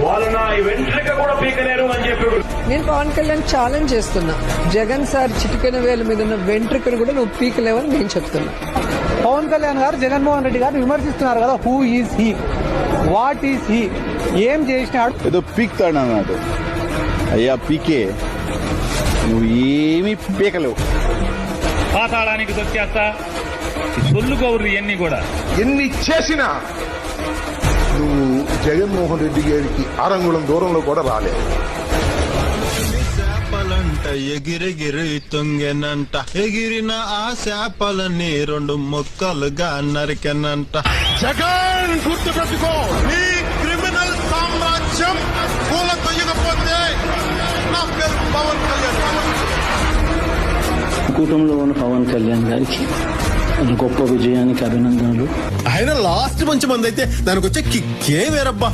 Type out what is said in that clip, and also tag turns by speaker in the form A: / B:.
A: వాళ్ళు నా వెంట్రుక కూడా పీకలేరు అని చెప్పి
B: నేను పవన్ కళ్యాణ్ ఛాలెంజ్ చేస్తున్నా. జగన్ సార్ చిటికెన వేల మీద ఉన్న వెంట్రుకను కూడా నువ్వు పీకలేవని నేను చెప్తున్నా.
C: పవన్ కళ్యాణ్ గారు జగన్మోహన్ రెడ్డి గారు విమర్శిస్తున్నారు కదా, who is he, what is he, ఏం చేసినాడు?
D: ఏదో పీక్తాడు అన్నాడు. అయ్యా పీకే, నువ్వు ఏమీ పీకలేవు.
E: పాతాళానికి దొక్కేస్తా. సొల్లు కౌర్లు ఇవన్నీ కూడా
F: ఎన్ని చేసినా నువ్వు జగన్మోహన్ రెడ్డి గారికి అరంగుళం దూరంలో కూడా రాలేదు.
G: చేపలంట ఎగిరెగిరి తొంగెనంట, ఎగిరిన ఆ చేపలని రెండు ముక్కలుగా నరికెనంట.
F: జగన్ గుర్తుపెట్టుకో, నీ క్రిమినల్ సామ్రాజ్యం కూల తొయ్యకపోతే నా పేరు పవన్ కళ్యాణ్.
H: కూటమిలో ఉన్న పవన్ కళ్యాణ్ గారికి గొప్ప విజయానికి అభినందనలు.
G: ఆయన లాస్ట్ మంచి మంది అయితే దానికి వచ్చే కిక్కే వేరబ్బా.